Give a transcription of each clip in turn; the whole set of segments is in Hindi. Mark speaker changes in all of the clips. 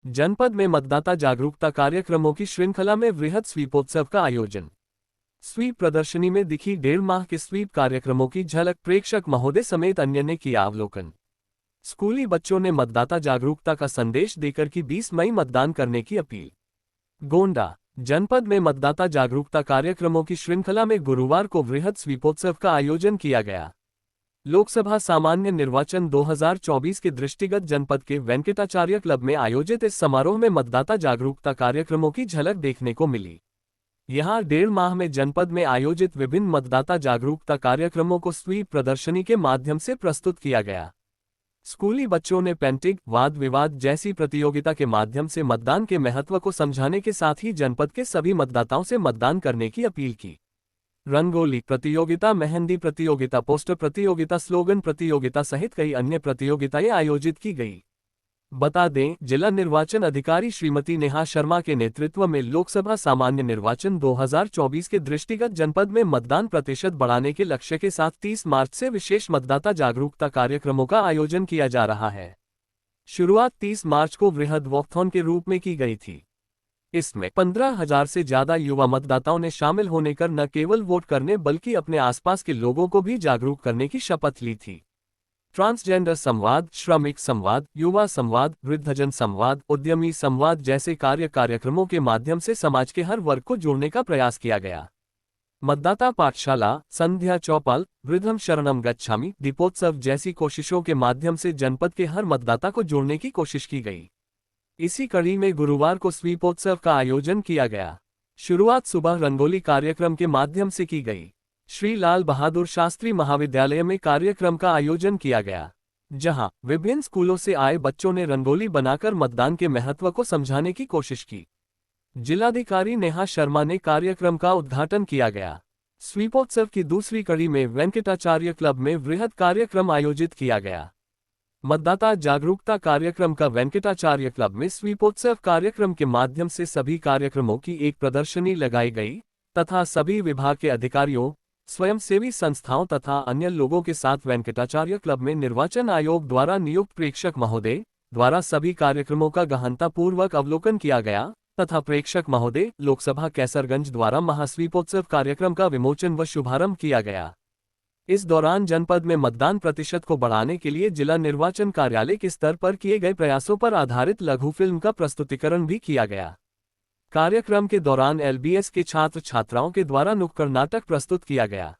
Speaker 1: जनपद में मतदाता जागरूकता कार्यक्रमों की श्रृंखला में वृहद स्वीपोत्सव का आयोजन। स्वीप प्रदर्शनी में दिखी 1.5 माह के स्वीप कार्यक्रमों की झलक, प्रेक्षक महोदय समेत अन्य ने किया अवलोकन। स्कूली बच्चों ने मतदाता जागरूकता का संदेश देकर की 20 मई मतदान करने की अपील। गोंडा जनपद में मतदाता जागरूकता कार्यक्रमों की श्रृंखला में गुरुवार को वृहद स्वीपोत्सव का आयोजन किया गया। लोकसभा सामान्य निर्वाचन 2024 के दृष्टिगत जनपद के वेंकटाचार्य क्लब में आयोजित इस समारोह में मतदाता जागरूकता कार्यक्रमों की झलक देखने को मिली। यहां 1.5 माह में जनपद में आयोजित विभिन्न मतदाता जागरूकता कार्यक्रमों को स्वीप प्रदर्शनी के माध्यम से प्रस्तुत किया गया। स्कूली बच्चों ने पेंटिंग, वाद विवाद जैसी प्रतियोगिता के माध्यम से मतदान के महत्व को समझाने के साथ ही जनपद के सभी मतदाताओं से मतदान करने की अपील की। रंगोली प्रतियोगिता, मेहंदी प्रतियोगिता, पोस्टर प्रतियोगिता, स्लोगन प्रतियोगिता सहित कई अन्य प्रतियोगिताएं आयोजित की गई। बता दें, जिला निर्वाचन अधिकारी श्रीमती नेहा शर्मा के नेतृत्व में लोकसभा सामान्य निर्वाचन 2024 के दृष्टिगत जनपद में मतदान प्रतिशत बढ़ाने के लक्ष्य के साथ 30 मार्च से विशेष मतदाता जागरूकता कार्यक्रमों का आयोजन किया जा रहा है। शुरुआत 30 मार्च को वृहद वॉकथॉन के रूप में की गई थी। इसमें 15,000 से ज्यादा युवा मतदाताओं ने शामिल होने कर न केवल वोट करने बल्कि अपने आसपास के लोगों को भी जागरूक करने की शपथ ली थी। ट्रांसजेंडर संवाद, श्रमिक संवाद, युवा संवाद, वृद्धजन संवाद, उद्यमी संवाद जैसे कार्यक्रमों के माध्यम से समाज के हर वर्ग को जोड़ने का प्रयास किया गया। मतदाता पाठशाला, संध्या चौपाल, वृद्धम शरणम गच्छामि, दीपोत्सव जैसी कोशिशों के माध्यम से जनपद के हर मतदाता को जोड़ने की कोशिश की गई। इसी कड़ी में गुरुवार को स्वीपोत्सव का आयोजन किया गया। शुरुआत सुबह रंगोली कार्यक्रम के माध्यम से की गई। श्री लाल बहादुर शास्त्री महाविद्यालय में कार्यक्रम का आयोजन किया गया, जहां विभिन्न स्कूलों से आए बच्चों ने रंगोली बनाकर मतदान के महत्व को समझाने की कोशिश की। जिलाधिकारी नेहा शर्मा ने कार्यक्रम का उद्घाटन किया गया। स्वीपोत्सव की दूसरी कड़ी में वेंकटाचार्य क्लब में वृहद कार्यक्रम आयोजित किया गया। मतदाता जागरूकता कार्यक्रम का वेंकटाचार्य क्लब में स्वीपोत्सव कार्यक्रम के माध्यम से सभी कार्यक्रमों की एक प्रदर्शनी लगाई गई तथा सभी विभाग के अधिकारियों, स्वयंसेवी संस्थाओं तथा अन्य लोगों के साथ वेंकटाचार्य क्लब में निर्वाचन आयोग द्वारा नियुक्त प्रेक्षक महोदय द्वारा सभी कार्यक्रमों का गहनतापूर्वक अवलोकन किया गया तथा प्रेक्षक महोदय लोकसभा कैसरगंज द्वारा महास्वीपोत्सव कार्यक्रम का विमोचन व शुभारंभ किया गया। इस दौरान जनपद में मतदान प्रतिशत को बढ़ाने के लिए जिला निर्वाचन कार्यालय के स्तर पर किए गए प्रयासों पर आधारित लघु फिल्म का प्रस्तुतिकरण भी किया गया। कार्यक्रम के दौरान एलबीएस के छात्र छात्राओं के द्वारा नुक्कड़ नाटक प्रस्तुत किया गया।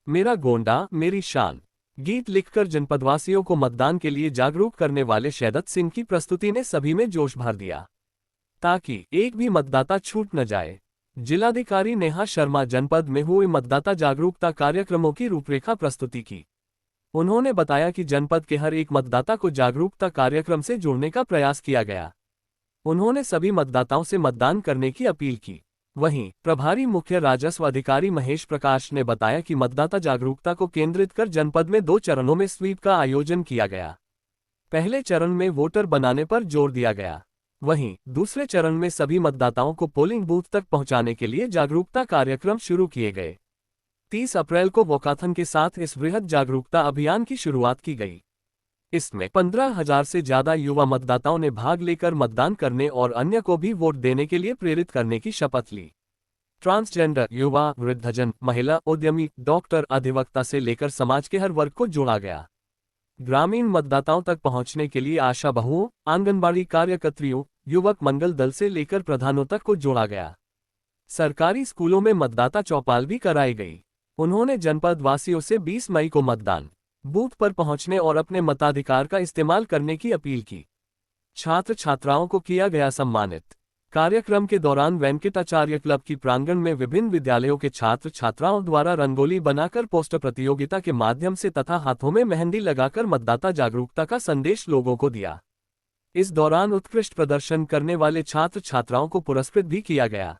Speaker 1: मेरा गोंडा मेरी शान गीत लिखकर जनपदवासियों को मतदान के लिए जागरूक करने वाले शहदत सिंह की प्रस्तुति ने सभी में जोश भर दिया, ताकि एक भी मतदाता छूट न जाए। जिलाधिकारी नेहा शर्मा जनपद में हुए मतदाता जागरूकता कार्यक्रमों की रूपरेखा प्रस्तुति की। उन्होंने बताया कि जनपद के हर एक मतदाता को जागरूकता कार्यक्रम से जोड़ने का प्रयास किया गया। उन्होंने सभी मतदाताओं से मतदान करने की अपील की। वहीं प्रभारी मुख्य राजस्व अधिकारी महेश प्रकाश ने बताया कि मतदाता जागरूकता को केंद्रित कर जनपद में 2 चरणों में स्वीप का आयोजन किया गया। पहले चरण में वोटर बनाने पर जोर दिया गया, वहीं दूसरे चरण में सभी मतदाताओं को पोलिंग बूथ तक पहुंचाने के लिए जागरूकता कार्यक्रम शुरू किए गए। 30 अप्रैल को वॉकाथन के साथ इस वृहद जागरूकता अभियान की शुरुआत की गई। इसमें 15,000 से ज्यादा युवा मतदाताओं ने भाग लेकर मतदान करने और अन्य को भी वोट देने के लिए प्रेरित करने की शपथ ली। ट्रांसजेंडर, युवा, वृद्धजन, महिला, उद्यमी, डॉक्टर, अधिवक्ता से लेकर समाज के हर वर्ग को जोड़ा गया। ग्रामीण मतदाताओं तक पहुंचने के लिए आशा बहुओं, आंगनबाड़ी कार्यकर्त्रियों, युवक मंगल दल से लेकर प्रधानों तक को जोड़ा गया। सरकारी स्कूलों में मतदाता चौपाल भी कराई गई। उन्होंने जनपद वासियों से 20 मई को मतदान बूथ पर पहुंचने और अपने मताधिकार का इस्तेमाल करने की अपील की। छात्र छात्राओं को किया गया सम्मानित। कार्यक्रम के दौरान वेंकटाचार्य क्लब की प्रांगण में विभिन्न विद्यालयों के छात्र छात्राओं द्वारा रंगोली बनाकर पोस्टर प्रतियोगिता के माध्यम से तथा हाथों में मेहंदी लगाकर मतदाता जागरूकता का संदेश लोगों को दिया। इस दौरान उत्कृष्ट प्रदर्शन करने वाले छात्र छात्राओं को पुरस्कृत भी किया गया।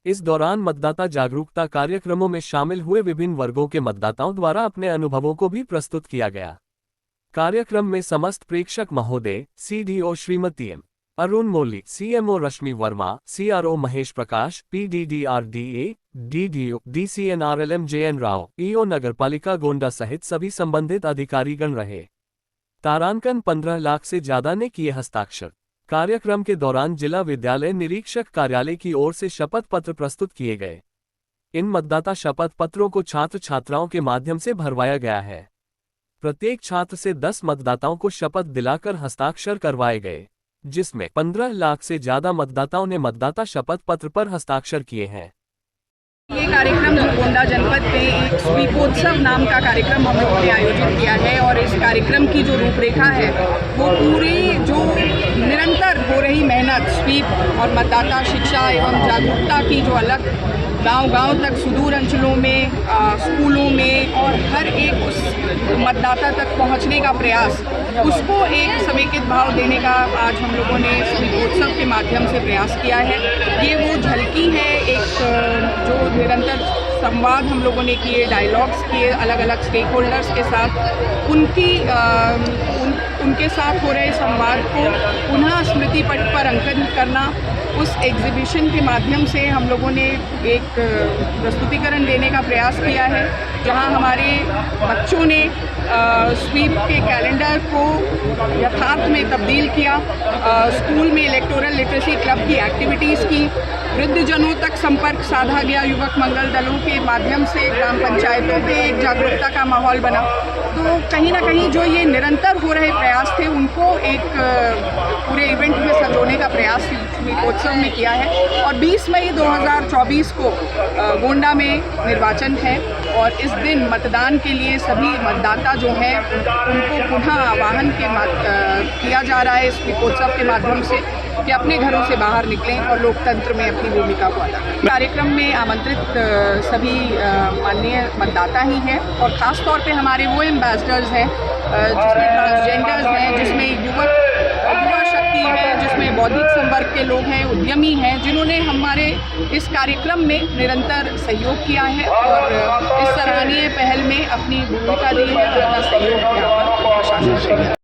Speaker 1: इस दौरान मतदाता जागरूकता कार्यक्रमों में शामिल हुए विभिन्न वर्गों के मतदाताओं द्वारा अपने अनुभवों को भी प्रस्तुत किया गया। कार्यक्रम में समस्त प्रेक्षक महोदय, सीडीओ श्रीमती एम अरुण मोली, सीएमओ रश्मि वर्मा, सीआरओ महेश प्रकाश, पीडीडीआरडीए, डीडीओ, डीसीएनआरएलएम जेएन राव, ईओ नगरपालिका गोंडा सहित सभी संबंधित अधिकारीगण रहे। तारांकन 15 लाख से ज्यादा ने किए हस्ताक्षर। कार्यक्रम के दौरान जिला विद्यालय निरीक्षक कार्यालय की ओर से शपथ पत्र प्रस्तुत किए गए। इन मतदाता शपथ पत्रों को छात्र छात्राओं के माध्यम से भरवाया गया है। प्रत्येक छात्र से 10 मतदाताओं को शपथ दिलाकर हस्ताक्षर करवाए गए, जिसमें 15 लाख से ज्यादा मतदाताओं ने मतदाता शपथ पत्र पर हस्ताक्षर किए हैं।
Speaker 2: ये कार्यक्रम जो गोंडा जनपद में एक स्वीपोत्सव नाम का कार्यक्रम हम लोगों ने आयोजित किया है और इस कार्यक्रम की जो रूपरेखा है वो पूरी जो निरंतर हो रही मेहनत स्वीप और मतदाता शिक्षा एवं जागरूकता की जो अलग गांव-गांव तक सुदूर अंचलों में स्कूलों में और हर एक उस मतदाता तक पहुंचने का प्रयास, उसको एक समेकित भाव देने का आज हम लोगों ने स्वीपोत्सव के माध्यम से प्रयास किया है। ये वो झलकी है एक जो निरंतर संवाद हम लोगों ने किए, डायलॉग्स किए अलग अलग स्टेक होल्डर्स के साथ, उनके साथ हो रहे संवाद को पुनः स्मृति पट पर अंकन करना। उस एग्जीबिशन के माध्यम से हम लोगों ने एक प्रस्तुतिकरण देने का प्रयास किया है, जहां हमारे बच्चों ने स्वीप के कैलेंडर को यथार्थ में तब्दील किया, स्कूल में इलेक्टोरल लिटरेसी क्लब की एक्टिविटीज़ की, वृद्धजनों तक संपर्क साधा गया, युवक मंगल दलों के माध्यम से ग्राम पंचायतों पे एक जागरूकता का माहौल बना। तो कहीं ना कहीं जो ये निरंतर हो रहे प्रयास थे उनको एक पूरे इवेंट में संजोने का प्रयास स्वीपोत्सव में किया है। और 20 मई 2024 को गोंडा में निर्वाचन है और इस दिन मतदान के लिए सभी मतदाता जो हैं उनको पुनः आह्वान किया जा रहा है इस स्वीपोत्सव के माध्यम से कि अपने घरों से बाहर निकलें और लोकतंत्र में अपनी भूमिका को अदा करें। कार्यक्रम में आमंत्रित सभी माननीय मतदाता ही हैं और ख़ास तौर पे हमारे वो एम्बेसडर्स हैं जिसमें ट्रांसजेंडर्स हैं, जिसमें युवा शक्ति है, जिसमें बौद्धिक संवर्ग के लोग हैं, उद्यमी हैं, जिन्होंने हमारे इस कार्यक्रम में निरंतर सहयोग किया है और इस सराहनीय पहल में अपनी भूमिका दी है, अपना सहयोग किया है।